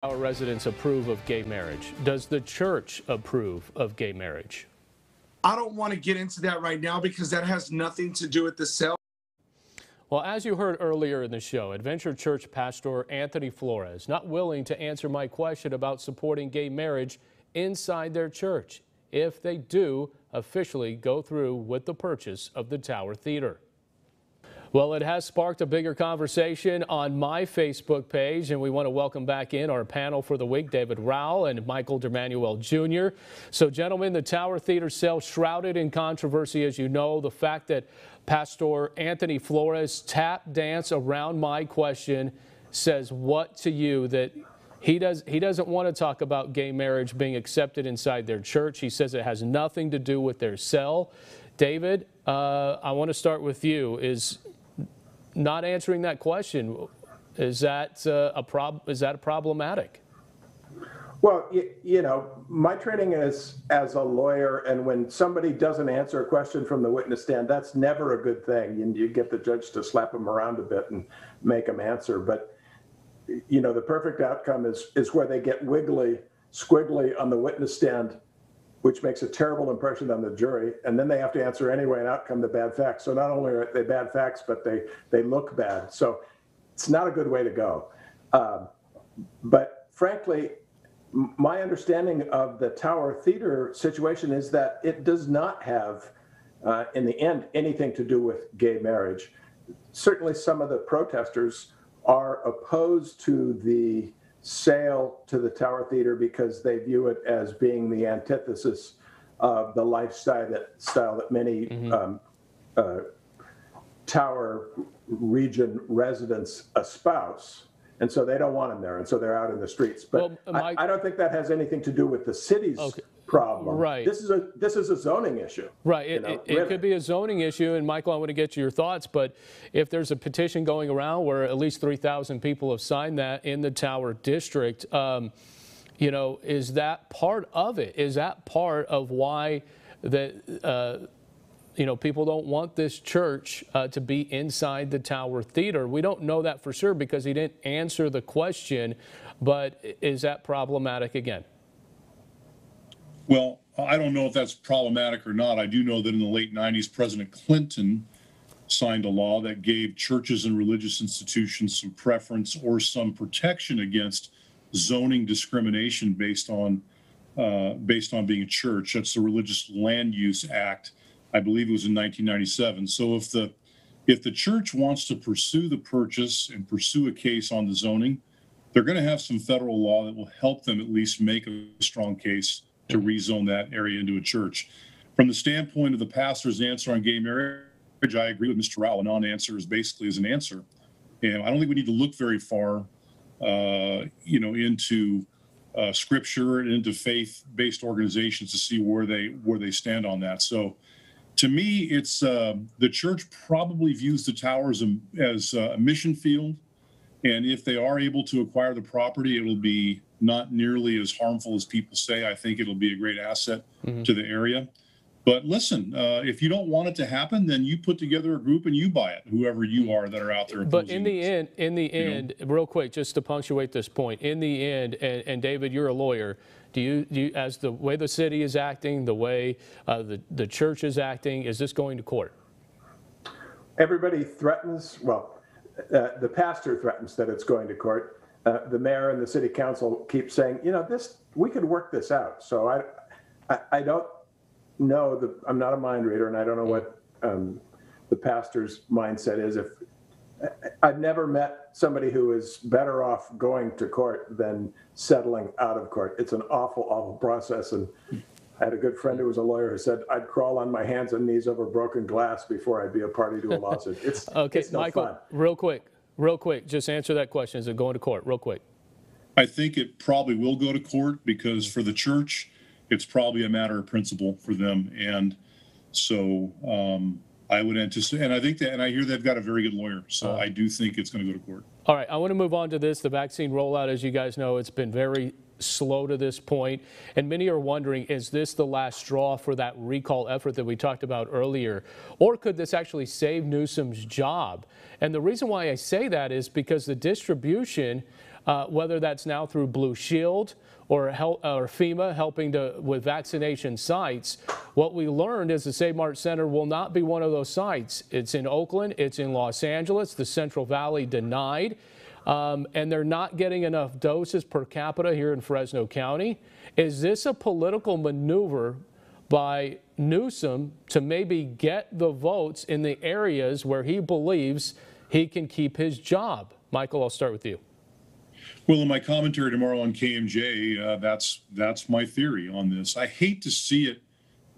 Our residents approve of gay marriage. Does the church approve of gay marriage? I don't want to get into that right now because that has nothing to do with the cell. Well, as you heard earlier in the show, Adventure Church pastor Anthony Flores not willing to answer my question about supporting gay marriage inside their church if they do officially go through with the purchase of the Tower Theater. Well, it has sparked a bigger conversation on my Facebook page, and we want to welcome back in our panel for the week, David Rowell and Michael DeManuel Jr. So, gentlemen, the Tower Theater sale shrouded in controversy, as you know. The fact that Pastor Anthony Flores tap dance around my question says what to you? That he doesn't want to talk about gay marriage being accepted inside their church. He says it has nothing to do with their cell. David, I want to start with you. Is not answering that question, is that problematic? Well, you know, my training is as a lawyer, and when somebody doesn't answer a question from the witness stand, that's never a good thing. You get the judge to slap them around a bit and make them answer. But, you know, the perfect outcome is where they get wiggly, squiggly on the witness stand, which makes a terrible impression on the jury, and then they have to answer anyway, and out come the bad facts. So not only are they bad facts, but they look bad. So it's not a good way to go. But frankly, my understanding of the Tower Theater situation is that it does not have, in the end, anything to do with gay marriage. Certainly some of the protesters are opposed to the sale to the Tower Theater because they view it as being the antithesis of the lifestyle that many Tower region residents espouse. And so they don't want them there, and so they're out in the streets. But well, I don't think that has anything to do with the city's problem. Right. This is a zoning issue. Right. It could be a zoning issue, and Michael, I want to get your thoughts. But if there's a petition going around where at least 3,000 people have signed that in the Tower District, you know, is that part of it? Is that part of why that? You know, people don't want this church to be inside the Tower Theater. We don't know that for sure because he didn't answer the question, but is that problematic again? Well, I don't know if that's problematic or not. I do know that in the late 90s, President Clinton signed a law that gave churches and religious institutions some preference or some protection against zoning discrimination based on being a church. That's the Religious Land Use Act. I believe it was in 1997. So if the church wants to pursue the purchase and pursue a case on the zoning, they're going to have some federal law that will help them at least make a strong case to rezone that area into a church. From the standpoint of the pastor's answer on gay marriage, I agree with Mr. Rowell. A non-answer is basically an answer. And I don't think we need to look very far, you know, into scripture and into faith-based organizations to see where they stand on that. So, to me, it's the church probably views the towers as a mission field, and if they are able to acquire the property, it will be not nearly as harmful as people say. I think it'll be a great asset to the area. But listen, if you don't want it to happen, then you put together a group and you buy it, whoever you are that are out there. But in the end, real quick, just to punctuate this point, in the end, and David, you're a lawyer. Do you, as the way the city is acting, the way the church is acting, is this going to court? Everybody threatens, well, the pastor threatens that it's going to court. The mayor and the city council keep saying, you know, we could work this out. So I don't know, I'm not a mind reader, and I don't know what the pastor's mindset is. I've never met somebody who is better off going to court than settling out of court. It's an awful, awful process. And I had a good friend who was a lawyer who said, I'd crawl on my hands and knees over broken glass before I'd be a party to a lawsuit. Okay, it's no Michael, fun. real quick, just answer that question. Is it going to court? Real quick. I think it probably will go to court because for the church, it's probably a matter of principle for them. And so I would anticipate, and I think that, and I hear they've got a very good lawyer. So I do think it's going to go to court. All right, I want to move on to this. The vaccine rollout, as you guys know, it's been very slow to this point, and many are wondering, is this the last straw for that recall effort that we talked about earlier, or could this actually save Newsom's job? And the reason why I say that is because the distribution whether that's now through Blue Shield or FEMA helping with vaccination sites. What we learned is the Save Mart Center will not be one of those sites. It's in Oakland, it's in Los Angeles, the Central Valley denied, and they're not getting enough doses per capita here in Fresno County. Is this a political maneuver by Newsom to maybe get the votes in the areas where he believes he can keep his job? Michael, I'll start with you. Well, in my commentary tomorrow on KMJ, that's my theory on this. I hate to see it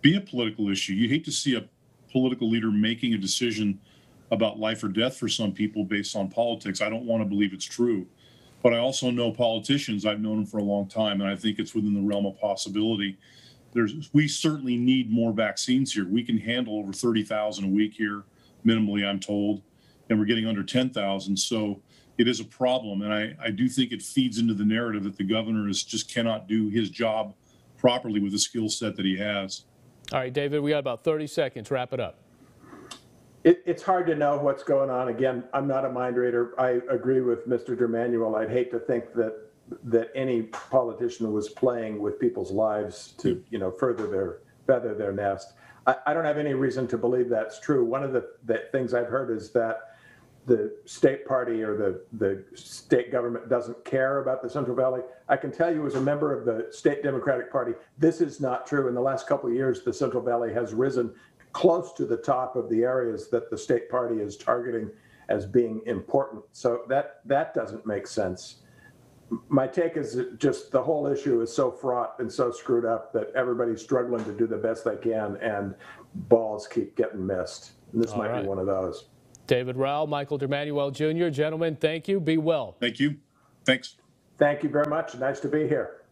be a political issue. You hate to see a political leader making a decision about life or death for some people based on politics. I don't want to believe it's true. But I also know politicians. I've known them for a long time, and I think it's within the realm of possibility. We certainly need more vaccines here. We can handle over 30,000 a week here, minimally, I'm told, and we're getting under 10,000. So it is a problem, and I do think it feeds into the narrative that the governor just cannot do his job properly with the skill set that he has. All right, David, we got about 30 seconds. Wrap it up. It's hard to know what's going on. Again, I'm not a mind reader. I agree with Mr. Dermanuel. I'd hate to think that any politician was playing with people's lives to, feather their nest. I don't have any reason to believe that's true. One of the things I've heard is that the state party or the state government doesn't care about the Central Valley. I can tell you as a member of the state Democratic Party, this is not true. In the last couple of years, the Central Valley has risen close to the top of the areas that the state party is targeting as being important. So that doesn't make sense. My take is that just the whole issue is so fraught and so screwed up that everybody's struggling to do the best they can, and balls keep getting missed. And this might be one of those. David Rowell, Michael Dermanuel Jr., gentlemen, thank you. Be well. Thank you. Thanks. Thank you very much. Nice to be here.